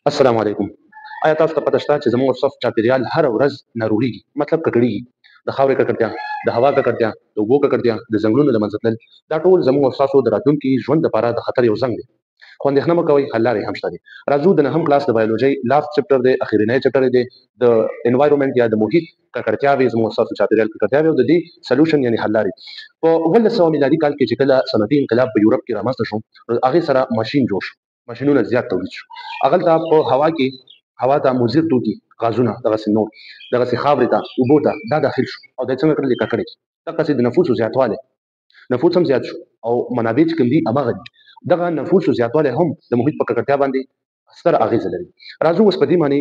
السلام علیکم. آیا تاسو ته پته شته چې زموږ صف چاپیریال هر ورځ ناروغېږي، مطلب ککړېږي؟ د خاورې ککړتیا، د هوا ککړتیا، د اوبو ککړتیا، د ځنګلونو له منځه تلل، دا ټول زموږ او ستاسو د راتلونکي ژوند لپاره د خطر یو زنګ دی. خو اندېښنه مه کوئ، حل لارې هم شته دي. راځو د نهم کلاس د بایولوژۍ لاست چپټر دی، اخرنی چپټر دی، د انوایرمنټ یا د محیط ککړتیاوې، زموږ او ستاسو چاپیریال ککړتیاوې او د دې سلوشن یعنې حل لارې. په 1900 میلادي کال کې چې کله صنعتي انقلاب په یورپ کې رامنځته شو، نو هغې سره ماشین جوړ شو، ماشینونه زیات تولید شو. هغلته په هوا ته مضر توکي، غازونه، دغسې نور، دغسې خاورې ته، اوبو ته دا داخل شو او دا یې څنګه کړل؟ ککړې. دغسې د نفوسو زیاتوالی، نفوس هم زیات شو او منابع چې کوم دي هماغه دي. دغه نفوسو زیاتوالی هم د محیط په ککړتیا باندې ستره اغېزه لري. راځو اوس په دې باندې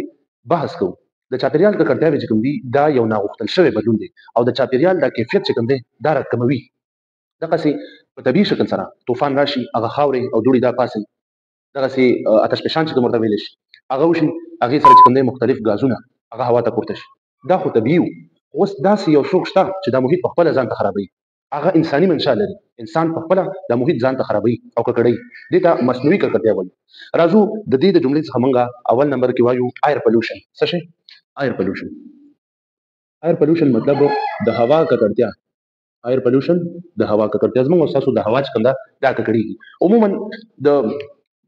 بحث کوو. د چاپیریال ککړتیاوې چې کوم دي دا یو ناغوښتل شوی بدلون دی او د چاپیریال دا کیفیت چې کوم دی دا راکموي. دغسې په طبیعي شکل سره طوفان راشي، هغه خاورې او دوړې دا پاسي، دغسې آتش فشان چې کوم ورته ویلی شي هغه وشي، هغې سره چې کوم دی مختلف ګازونه هغه هوا ته پورته شي. دا خو طبیعي وو. اوس داسې یو څوک شته چې دا محیط پخپله ځان ته خرابوي. هغه انساني منشا لري. انسان پخپله دا محیط ځان ته خرابوي او ککړوي. دې ته مصنوعي ککړتیا وایي. راځو د دې د جملې څخه موږ اول نمبر کې وایو ایر پلوشن. څه شی؟ ایر پلوشن. ایر پلوشن مطلب د هوا ککړتیا. ایر پلوشن د هوا ککړتیا. زموږ او ستاسو د هوا چې کوم ده دا ککړېږي. عموما د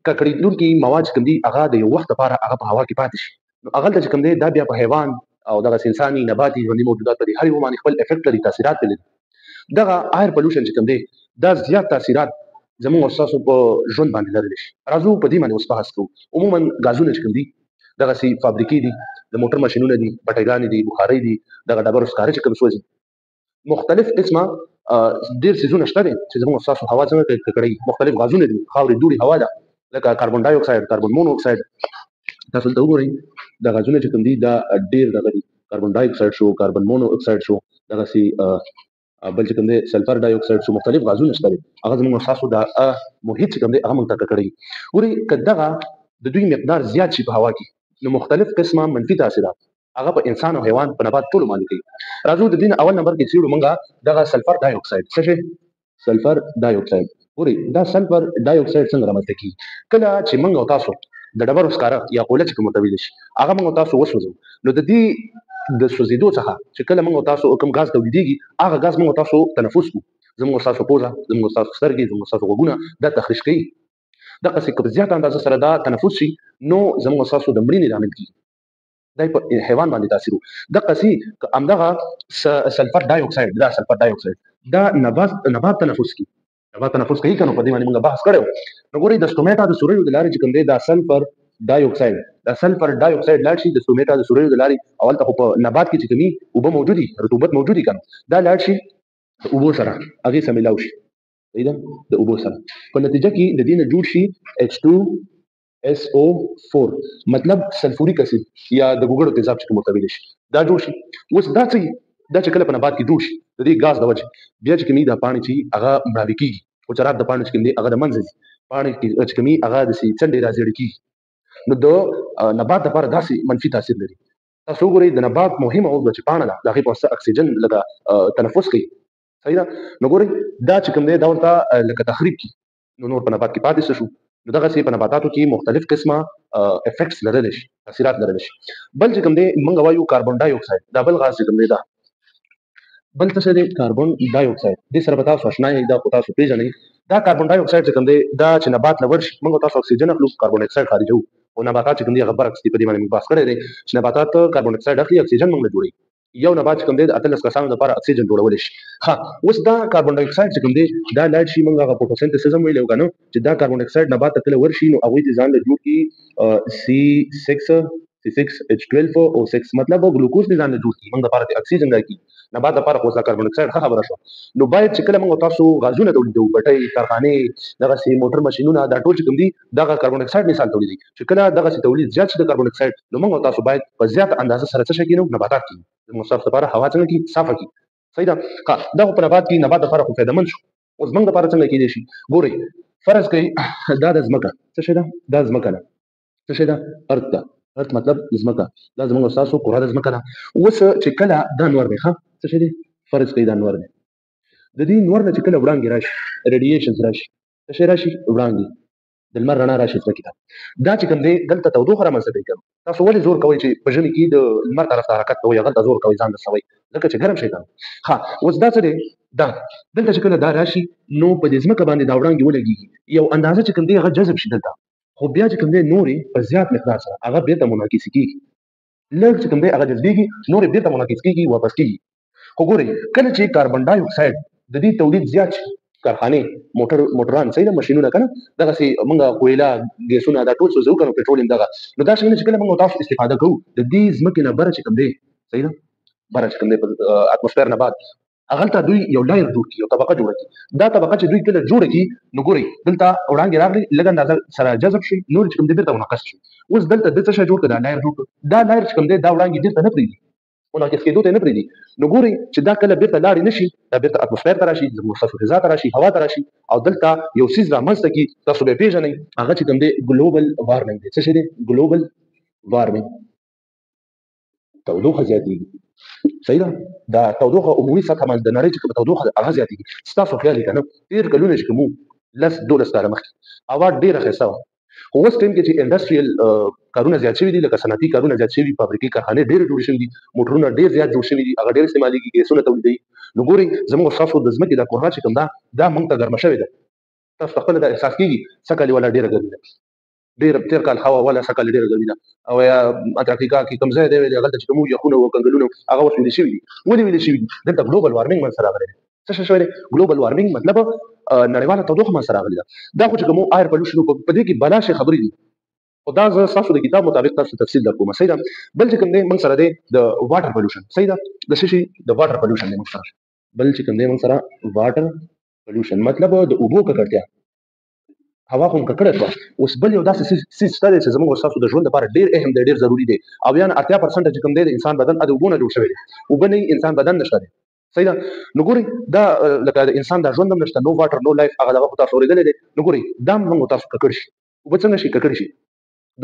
ککړېدونکي مواد چې کوم دي هغه د یو وخت لپاره هغه په هوا کې پاتې شي. نو هغلته چې کوم دی دا بیا په حیوان او دغسې انساني، نباتي، ژوندي موجودات باندې هر یو باندې خپل افیکټ لري، تاثیرات لري. دغه ایر پلوشن چې کوم دی دا زیات تاثیرات زموږ او ستاسو په ژوند باندې لرلی شي. راځو په دې باندې اوس بحث کوو. عموما ګازونه چې کوم دي دغسې فابریکې دي، د موټر ماشینونه دي، بټۍ دي، بخارۍ دي، دغه ډبرو سکاره چې کوم سوځي، مختلف قسمه ډېر څیزونه شته دي چې زموږ او ستاسو هوا څنګه ککړوي. مختلف غازونه دي، خاورې، دوړې، هوا ده، لکه کاربن ډای اکساید، کاربن مونو اکساید. تاسو دلته وګورئ دا غازونه چې کوم دي دا ډېر دغه دي. کاربن ډای اکساید شو، کاربن مونو اکساید شو، دغسې بل چې کوم دی سلفر ډای اکساید شو. مختلف غازونه شته دي، هغه زموږ او ستاسو د محیط چې کوم دی هغه موږ ته ککړوي. ګورئ که دغه د دوی مقدار زیات شي په هوا کې، نو مختلف قسمه منفي تاثیرات هغه په انسان او حیوان په نبات ټولو باندې کوي. راځو د دې نه اول نمبر کې څېړو موږ دغه سلفر ډای اکساید. څه شی؟ سلفر ډای اکساید. ګورئ دا سلفر ډای اکساید څنګه رامنځته کېږي؟ کله چې موږ او تاسو د ډبرو سکاره یا غوله چې کوم ورته ویلی شي هغه موږ او تاسو وسوځوو، نو د دې د سوځېدو څخه چې کله موږ او تاسو کوم ګاز تولیدېږي هغه ګاز موږ او تاسو تنفس کوو. زموږ او ستاسو پوزه، زموږ او ستاسو سترګې، زموږ او ستاسو غوږونه دا تخریش کوي. دغسې که په زیاته اندازه سره دا تنفس شي نو زموږ او ستاسو د مړینې لامل کېږي. دا په حیوان باندې تاثیر وو. دغسې که همدغه سلفر ډای اکساید، دا سلفر ډای اکساید دا نبات تنفس کوي. نبات تنفس کوي که نو په دې باندې موږ بحث کړی و. نو ګورئ د سټومیټا د سوریو د لارې چې کوم دی دا سلفر ډای اکساید، دا سلفر ډای اکساید لاړ شي د سټومیټا د سوریو د لارې، او هلته خو په نبات کې چې کومي اوبه موجود دي، رطوبت موجود دي که نو دا لاړ شي د اوبو سره، هغې سره میلاو شي. صحیح ده؟ د اوبو سره په نتیجه کې د دې نه جوړ شي H2SO4 مطلب سلفوریک اسید یا د ګوګړو تیزاب چې کوم ورته ویلی شي دا جوړ شي. اوس دا څه دا چې کله په نبات کې جوړ شي د دې ګاز د وجې بیا چې کومي دا پاڼې چې هغه مړاوې کېږي، حجرات د پاڼې چې کوم دي هغه د منځه ځي، پاڼې چې کومي هغه داسې څنډې رازیړې کېږي. نو د نبات لپاره داسې منفي تاثیر لري. تاسو وګورئ د نبات مهمه عضو چې پاڼه ده د هغې په واسطه اکسیجن لکه تنفس کوي. صحیح ده؟ نو ګورئ دا چې کوم دی دا ورته لکه تخریب کړي، نو نور په نبات کې پاتې څه شو؟ نو دغسې په نباتاتو کې مختلف قسمه افیکټس لرلی شي، تاثیرات لرلی شي. بل چې کوم دی موږ وایو کاربن ډای اکساید، دا بل غاز چې کوم دی دا بل څه شی دی؟ کاربن ډای اکساید. دې سره به تاسو اشنا یئ، دا خو تاسو پېژنئ. دا کاربن ډای اکساید چې کوم دی دا چې نبات له ورشي موږ او تاسو اکسیجن اخلو، کاربن ډای اکساید خارجوو، او نباتات چې کوم دي هغه برعکس دي. په دې باندې موږ بحث کړی دی چې نباتات کاربن ډای اکساید اخلي، اکسیجن موږ له جوړوي. یو نبات چې کوم دی د 18 کسانو لپاره اکسیجن جوړولی شي. اوس دا کاربن ډای اکساید چې کوم دی دا لاړ شي، موږ هغه فوټوسنتھسس هم ویلی و که نه، چې دا کاربن ډای اکساید نبات ته کله ورشي نو هغوی دې ځان له جوړ کړي C6H12O6 مطلب ګلوکوز دې ځان له جوړ کړي، موږ دپاره دې اکسیجن راکړي. نبات لپاره خو اوس دا کاربن ډای اکساید ښه خبره شوه. نو باید چې کله موږ او تاسو غازونه تولیدوو، بټۍ، کارخانې، دغسې موټر ماشینونه، دا ټول چې کوم دي دغه کاربن ډای اکساید مثال تولیدوي. چې کله دغسې تولید زیات شي د کاربن ډای اکساید نو موږ او تاسو باید په زیاته اندازه سره څه شی کښېنو؟ نباتات کښېنو. زموږ ستاسو لپاره هوا څنګه کړي؟ صافه کړي. صحیح ده؟ دا خو په نبات کې نبات لپاره خو فایدهمند شو. اوس موږ لپاره څنګه کېدی شي؟ ګورئ فرض کړئ دا د ځمکه څه شی ده؟ دا ځمکه ده. څه شی ده؟ ارت ده. ارت مطلب ځمکه، دا زموږ او ستاسو کره د ځمکه ده. اوس چې کله دا نور دی څه شی دی؟ فرض کړئ دا نور دی. د دې نور نه چې کله وړانګې راشي، ریډیشنز راشي، څه شی راشي؟ وړانګې. د لمر رڼا راشي ځمکې ته دا چې کوم دی دلته تودوخه رامنځته کوي کنه تاسو ولې زور کوئ چې په ژمي کې د لمر طرف ته حرکت کوئ هغلته زور کوئ ځان رسوئ ځکه چې ګرم شي کنه ها اوس دا څه دی دا دلته چې کله دا راشي نو په دې ځمکه باندې دا وړانګې ولګېږي یو اندازه چې کوم دی هغه جذب شي دلته خو بیا چې کوم دی نورې په زیات مقدار سره هغه بېرته منعکس کېږي لږ چې کوم دی هغه جذبېږي نورې بېرته منعکس کېږي واپس کېږي خو ګورئ کله چې کاربن ډای اکساید د دې تولید زیات شي کارخانې موټران صحیح ده ماشینونه کنه دغسې موږ کویله ګیسونه دا ټول څه زه وکړو پټرولیم دغه نو دا شیونه چې کله موږ تاسو استفاده کوو د دې ځمکې نه بره چې کوم دی صحیح ده بره چې کوم دی په اتموسفیر نه بعد هغلته دوی یو لایر جوړ کړي یو طبقه جوړه کړي دا طبقه چې دوی کله جوړه کړي نو ګورئ دلته وړانګې راغلي لږ اندازه سره جذب شي نور چې کوم دی بېرته منعکس شي اوس دلته د څه شی جوړ کړه دا لایر جوړ کړه دا لایر چې کوم دی دا وړانګې بېرته نه پرېږدي منعکس کېدو ته نه پرېږدي نو ګورئ چې دا کله بېرته لاړې نه شي دا بېرته اتموسفیر ته راشي زموږ ستاسو فضا ته راشي هوا ته راشي او دلته یو څیز رامنځته کړي تاسو به یې پېژنئ هغه چې کوم دی ګلوبل وارمنګ دی څه شی دی ګلوبل وارمنګ تودوخه زیاتېږي صحیح ده دا تودوخه عمومي سطحه باندې د نړۍ چې کومه تودوخه هغه زیاتېږي ستاسو خیال یې که نه تېر کلونه چې کوم 10-12 کاله مخکې هوا ډېره ښایسته وه خو اوس ټایم کې چې انډسټریل کارونه زیات شوي دي لکه صنعتي کارونه زیات شوي فابریکې کارخانې ډېرې جوړې شوي دي موټرونه ډېر زیات جوړ شوي دي هغه ډېر استعمالېږي ګیسونه تولیدوي نو ګورئ زموږ ستاسو د ځمکې دا کورنه چې کوم دا موږ ته ګرمه شوې ده تاسو خپله دا احساس کېږي سږ کال والا ډېره ګرمي ده ډېره تېر کال هوا والا سږ کال ډېره ګرمي ده او یا انټارکټیکا کې کوم ځای دی هغلته چې کوم یخونه او کنګلونه هغه اوس ویلې شوي دي ولې ویلې شوي دي دلته ګلوبل وارمنګ منځته راغلی دی څه شی شوی دی ګلوبل وارمنګ مطلب نړیواله تودوخه منځته راغلې ده دا خو چې کوم ایر پلوشن په دې کې بلا شي خبرې دي خو دا زه ستاسو د کتاب مطابق تاسو تفصیل در کوم صحیح ده بل چې کوم دی موږ سره دی د واټر پلوشن صحیح ده د څه شي د واټر پلوشن دی موږ سره بل چې کوم دی موږ سره واټر پلوشن مطلب د اوبو ککړتیا هوا خو ککړه شوه اوس بل یو داسې څیز شته دی چې زموږ ستاسو د ژوند لپاره ډېر اهم دی ډېر ضروري دی او یا 80% چې کوم دی د انسان بدن د اوبو نه جوړ شوی دی اوبه نه انسان بدن نشته دی صحیح ده نو ګورئ دا لکه د انسان د ژوند هم نشته نو واټر نو لایف هغه دغه خو تاسو اورېدلی دی نو ګورئ دا موږ تاسو ککړ شي اوبه څنګه شي ککړ شي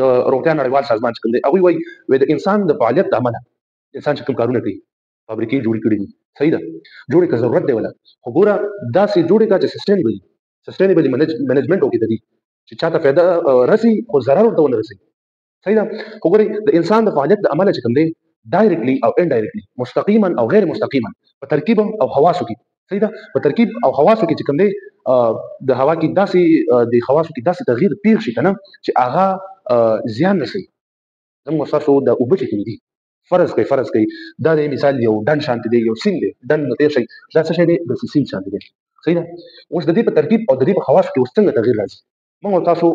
د روغتیا نړیوال سازمان چې کوم دی هغوی وایي د انسان د فعالیت د امله انسان چې کوم کارونه کوي فابریکې جوړې کړي دي صحیح ده جوړې که ضرورت دی ولا خو ګوره داسې جوړې کا چې سسټینیبلي منیجمنټ وکړي د دې چې چاته فایده رسي خو ضرر ورته ونه رسي صحیح ده خو ګورئ د انسان د فعالیت د امله چې کوم دی ډایرکټلی او انډایرکټلی مستقیما او غیر مستقیما په ترکیب او خواصو کې صحیح ده په ترکیب او خواصو کې چې کوم دی د هوا کې داسې د خواصو کې داسې تغییر پېښ شي که نه چې هغه زیان رسوي زموږ ستاسو د اوبه چې کوم دي فرض کوي دا د مثال یو ډنډ شانتې دی یو سیند دی ډنډ نه تېر شئ دا څه شی دی داسې سیند شانتې دی صحیح ده اوس د دې په ترکیب او د دې په خواصو کې اوس څنګه تغییر راځي موږ او تاسو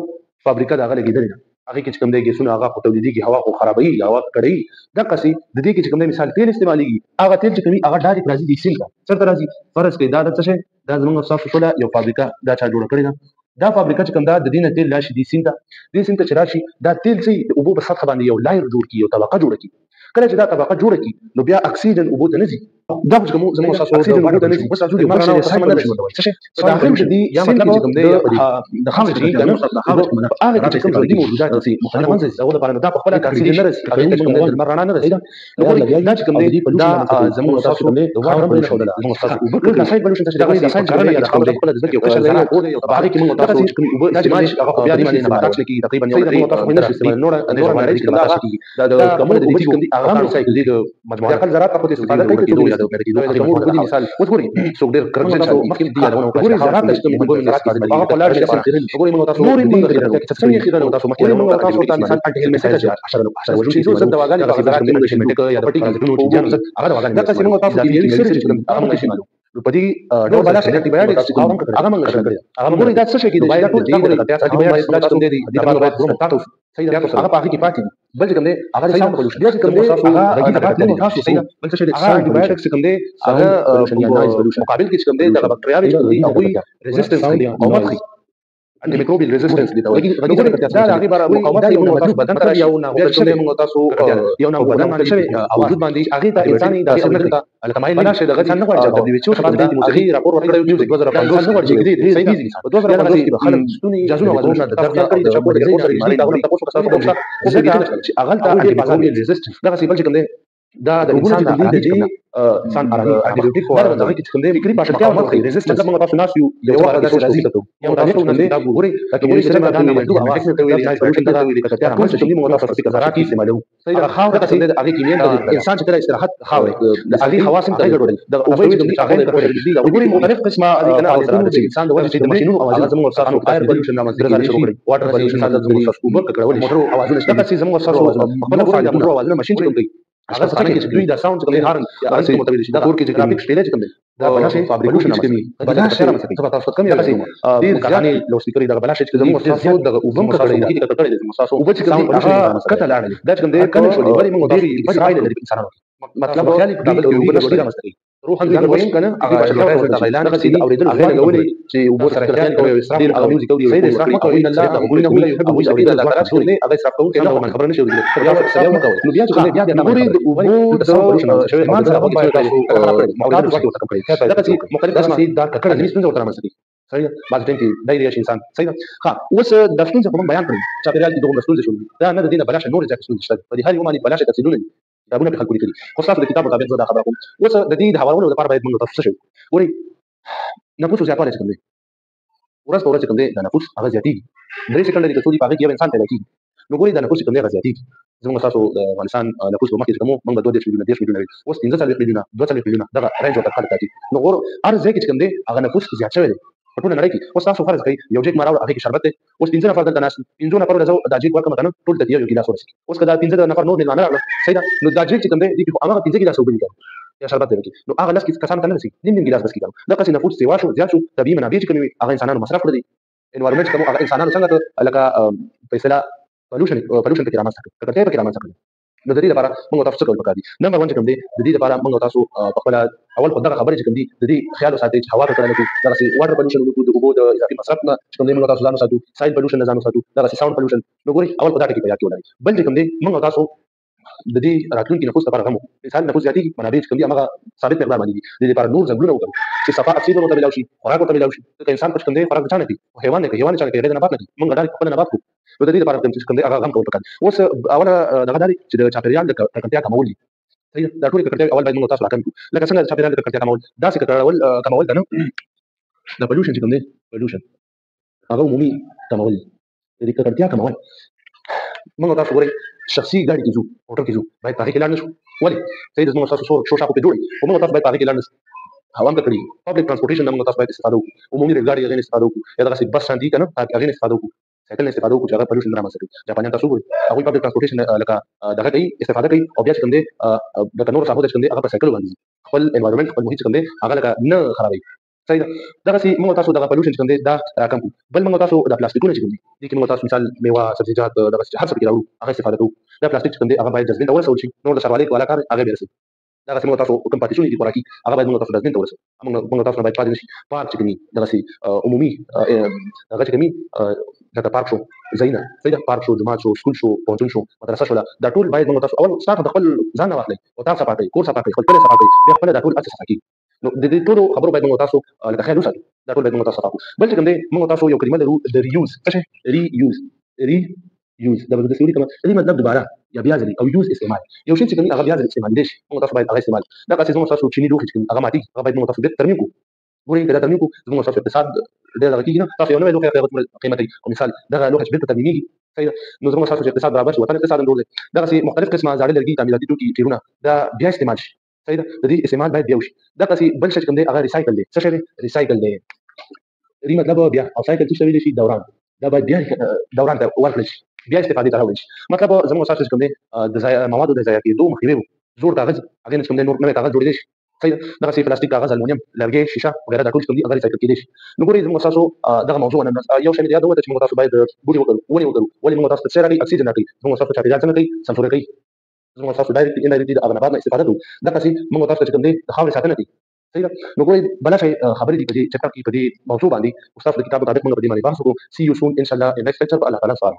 فابریکه د هغه لګېدلې ده هغې کې چې کوم دی ګیسونه هغه خو تولیدېږي هوا خو خرابوي هوا ککړوي دقسې د دې کې چې کوم دی مثال تیل استعمالېږي هغه تیل چې کوي هغه ډایرکټ راځي دې سیند ته چېرته راځي فرض کوي دا د څه شی دا زموږ ستاسو ټوله یو فابریکه دا چا جوړه کړې ده دا فابریکه چې کوم دا د دې نه تیل راشي دې سیند ته چې راشي دا تیل چې د اوبو په سطحه باندې یو لایر جوړ کړي یو طبقه جوړه کړي کله چې دا طبقه جوړه کړي نو بیا اکسیجن اوبو ته نه ځي دا خو چې کوم زموږ ستاسو اکسیجن اوبو ته نه ځي بس تاسو د لمر رڼا سم نه شي څه شي په داخل کې دي یا مطلب چې کوم دی د خاورې چې کنه هغه کې چې کوم دي موجودات دي مختلف منځ هغه لپاره دا په خپل اکسیجن نه رسي هغه چې کوم د لمر رڼا نه رسي دا چې کوم دی دا زموږ تاسو د واټر پلوشن ده زموږ تاسو اوبه د سایډ پلوشن چې دا سایډ کارونه چې کوم د خپل د ځمکې او قشر زراعت او هغه کې موږ تاسو چې کوم اوبه استعمال هغه بیا د باندې نه راځي کې تقریبا یو درې تاسو نه استعمال نور نه چې دا د کوم د دې کوم دي هغه سایډ دي د مجموعه خپل زراعت په استفاده کوي چې دوی د کېدو د مثال وګورئ څوک ډېر کرنټ تاسو مخکې دی یادونه وګورئ زراعت چې کوم موږ زراعت باندې هغه په لاړ شي وګورئ موږ تاسو نور موږ چې څنګه خیرونه تاسو مخکې موږ تاسو ته مثال انټي هیل میسج 10 وجود چې څه دواګانې د زراعت کې شمټک یا د پټي کې چې هغه دواګانې دا څه موږ تاسو د یوې سره چې هغه موږ شي معلوم په دې ډول بلا شي انټي بایوټکس هغه موږ شي هغه موږ دا څه شي کې د بایوټکس انټي بایوټکس تاسو دې د باندې تاسو صحیح ده هغه په هغه کې پاتې بل چې کوم دی هغه صحیح پلوشن بیا چې کوم دی هغه تاسو صحیح بل څه شي هغه انټي بایوټکس کوم دی هغه مقابل کې چې کوم دی د بکټریاوي دي هغه ریزिस्टنس کوي او مخکې انټي میکروبیل ریزिस्टنس دي دا هغه بار مقاومت کوي موږ بدن ته یو نه چې موږ تاسو یو نه بدن باندې شوی وجود باندې هغه ته انساني د سمنه ته الکمایل نه شي دغه څنګه غواړي چې د ویچو څخه د موسیقي راپور ورکړی یو 2015 نه غواړي چې دې صحیح دي 2015 کې خلک ستوني جازونه وزونه د درد کړی چې په دې کې دا غواړي تاسو کسانو کوم څه چې هغه ته انټي میکروبیل ریزिस्टنس دا څه بل چې کوم دی دا د انسان د ارامي چې کوم انسان ارامي انټيبيوټیک او دغه کې چې کوم دی فکری پاشلتیا ورته ریزिस्टنس مطلب موږ تاسو ناس یو وخت د راځي یو تاسو کوم دی دا ګوري چې سره دا نه محدود اواز ته ویلي نه سولوشن دا ویلي کته راځي چې موږ تاسو فکر راکې استعمالو هغه خاور ته د هغه کیمیا د انسان چې تر استراحت خاور د هغه حواس ته ګډوډل د اوبې چې هغه د ګوري مختلف قسمه د انسان د وجه چې د ماشينونو اوازونه زموږ تاسو ایر پولوشن نامه ذکر شروع کړی واټر پولوشن د زموږ تاسو وګور کړول موټر اوازونه دا چې زموږ تاسو خپل فعالیتونه اوازونه ماشين چې کوي هغه څنګه چې دوی دا ساوند کوي هارن هغه څه متوجه شي دا کور کې چې ګرافیک شته چې کوم دا بلاشي فابریکیشن کوي بلاشي سره مسکې تاسو تاسو کوم یو دي ځاني لو سپیکر دا بلاشي چې زموږ تاسو د وبم کړی دا کړی د تاسو وبچ کوي کته لاړل دا چې کوم دې کنه شو دی ولی موږ ډیری اسرائیل د انسانانو مطلب خیالي دا یو بل شي راځي روح ځان وایي کنه هغه چې د غیلان غسي اوریدل هغه غولي چې وبو سره خیال کوي او اسراف او میوزیک او سید اسراف کوي ان الله غولي نه يحب او يريد الله تعالی شو نه هغه اسراف کوي کنه من خبر نشي ودی نو بیا چې بیا د نوري د وبو د سولوشن شوی ما سره کوي تاسو معلومات ورکړي تاسو کوي دا چې مختلف قسم دا کړه د نسبت ورته رامنځته صحیح بعض ټیم کې دایره شي انسان صحیح ها اوس د ستونزې په بیان کړی چې پیرال دي دوه ستونزې شول دا نه د دینه بلاشه نور ځکه ستونزې شته په دې هر یو باندې بلاشه تفصیلونه کتابونه په خلکو لیکلي خو تاسو د کتاب مطابق زه دا خبره کوم اوس د دې د حوالو لپاره باید موږ تاسو شو وري نفوس زیاتوالی څنګه دی ورځ په ورځ څنګه دی د نفوس هغه زیاتېږي درې سکندري د ټولي پاګه کې انسان پیدا کیږي نو ګوري د نفوس څنګه هغه زیاتېږي زموږ تاسو د افغانستان نفوس په مخ کې کوم موږ 2 مليون 10 مليون اوس 15 مليون 2 مليون دغه رینج ورته خلک دي نو ور ارزه کې څنګه دی هغه نفوس زیات شوی دی په ټول نړۍ کې اوس تاسو فرض کړئ یو جیک ماراو هغه کې شربت دی اوس 15 نفر دلته ناس 15 نفر د جیک ورکه مکنه ټول د یو ګلاس ورسي اوس کدا 15 نفر نور نه راغله صحیح ده نو د جیک چې کوم دی د هغه 15 ګلاس وبلی یا شربت دی نو هغه لاس کې کسان کنه نسی نیم ګلاس بس کېږي دا قصې نفوس سیوا شو زیات شو طبيعي منابع چې کوي هغه انسانانو مصرف کړی انوایرنمنت کوم هغه انسانانو څنګه لکه فیصله پولوشن کې رامنځته کړي کړه په رامنځته کړي نو د دې لپاره موږ تاسو څه کول پکار دي نمبر 1 چې کوم دی د دې لپاره موږ تاسو په خپل اول خو دغه خبرې چې کوم دي د دې خیال ساتي چې هوا کړل کوي دغه سي واټر پولوشن د اوبو د اضافي مصرف نه چې کوم دی موږ تاسو ځان ساتو سایل پولوشن نه ځان ساتو دغه سي ساوند پولوشن نو ګوري اول په دا ټکی په یاد کې ولرئ بل چې کوم دی موږ تاسو د دې راتلونکي نفوس لپاره غمو مثال نفوس زیاتېږي منابع چې کوم دي هغه ثابت مقدار باندې دي د دې لپاره نور ځنګلونه وکړو چې صفا اکسیجن ورته ملاوي شي خوراک ورته ملاوي شي ځکه انسان په کوم دی خوراک ځان نه کوي او حیوان نه کوي حیوان ځان کوي غیر نبات نه کوي موږ دا خپل نبات کوو نو د دې لپاره کوم دی هغه غم کول پکار اوس اوله دغه داري چې د چاپیریال د ککړتیا کمول دي صحیح دا ټول ککړتیا اول باید موږ تاسو راکم لکه څنګه چاپیریال د ککړتیا کمول دا څه کمول ده نو د پولوشن چې کوم دی پولوشن هغه عمومي کمول د ککړتیا کمول موږ تاسو ګورئ شخصي ګاډي کې ځو موټر کې ځو باید پاره کې لاړ نشو ولې صحیح د موږ تاسو شو شاکو په جوړي او موږ تاسو باید پاره کې لاړ نشو هوا هم کړی پبلک ترانسپورټیشن موږ تاسو باید استفاده وکړو عمومي ریل ګاډي غوښنه استفاده وکړو یا دغه بس شاندي کنه هغه استفاده وکړو سایکل استفاده وکړو چې هغه پولوشن نه رامنځته کوي جاپانیان تاسو ګورئ هغه پبلک ترانسپورټیشن لکه دغه کوي استفاده کوي او بیا چې کوم دی د نور صاحب چې کوم دی هغه په سایکل باندې خپل انوایرنمنت خپل محیط کوم دی هغه لکه نه خرابوي صحیح ده دغه سي موږ تاسو دغه پولوشن چې کوم دی دا راکم بل موږ تاسو د پلاستیکونو چې کوم دي دي کې موږ تاسو مثال میوه سبزیجات دغه هر څه کې راوړو هغه استفاده کوو دا پلاستیک چې کوم دی هغه باید ډسبین ته ورسول شي نور د ښاروالۍ والا کار هغه به رسي دغه موږ تاسو کوم پاتې دي خوراکي هغه باید موږ تاسو ډسبین ته ورسول موږ تاسو باید پاتې نشي پارک چې کوم دغه سي عمومي هغه چې کوم دا پارک شو زینا صحیح پارک شو جماعت شو سکول شو پونتون شو مدرسه شو دا ټول باید موږ تاسو اول ساعت د خپل ځان نه واخلئ او تاسو صفا کوي کور صفا کوي خپل صفا کوي بیا خپل دا ټول اته صفا کوي نو د دې ټول خبرو باید موږ تاسو لکه خیال وساتو دا ټول باید موږ تاسو صفا کوو بل چې کوم دی موږ تاسو یو کلمه لرو د ریوز څه ری یوز دا به د سوري کومه دې مطلب دوباره یا بیا ځلې او یوز استعمال یو شی چې کوم هغه بیا ځلې استعمال دي موږ تاسو باید هغه استعمال دا که څه موږ تاسو چینی دوه چې هغه ماتي هغه باید موږ تاسو به ترمیم کوو ګورئ کله ترمیم کوو موږ تاسو اقتصاد ډېر دغه کېږي تاسو یو نوې لوحه قیمتي او مثال دغه لوحه چې بیرته ترمیمېږي صحیح نو زموږ تاسو چې اقتصاد برابر شي وطن اقتصاد اندول دغه سي مختلف قسمه زاړه لرګي تعمیراتي توکي تیرونه دا بیا استعمال شي صحیح ده د دې استعمال باید بیا وشي دا که بل شي کوم دی هغه ریسایکل دی څه شي ریسایکل دی ری مطلب بیا او سایکل څه ویل شي دوران دا باید بیا دوران ته ورکړل شي بیا استفادې ته راوړل شي مطلب زموږ تاسو کوم دی د موادو د ضایع کېدو مخنیوي زوړ کاغذ هغه نشم دی نور نوې کاغذ جوړېږي صحیح دغه سي پلاستیک کاغذ المونیم لرګي شیشه وغیرہ دا ټول کوم دي هغه ریسایکل کېدي شي نو ګورئ زموږ تاسو دغه موضوع نن یو شی یاد وته چې موږ تاسو باید بوټي وکړو ونی وکړو ولې موږ تاسو څه راغلي اکسیجن راغلي موږ تاسو چاپیریال څنګه کوي سنفور کوي زموږ تاسو ډایرکټ انډایرکټ د هغه نه استفاده کوو دا چې موږ تاسو چې کوم دي د خاورې ساتنه کوي صحیح نو ګورئ بل شي خبرې دي په دې چپټر کې په دې موضوع باندې استاد د کتاب مطابق موږ په دې باندې بحث وکړو سی یو سون ان شاء الله ان نیکسټ لیکچر الله تعالی سره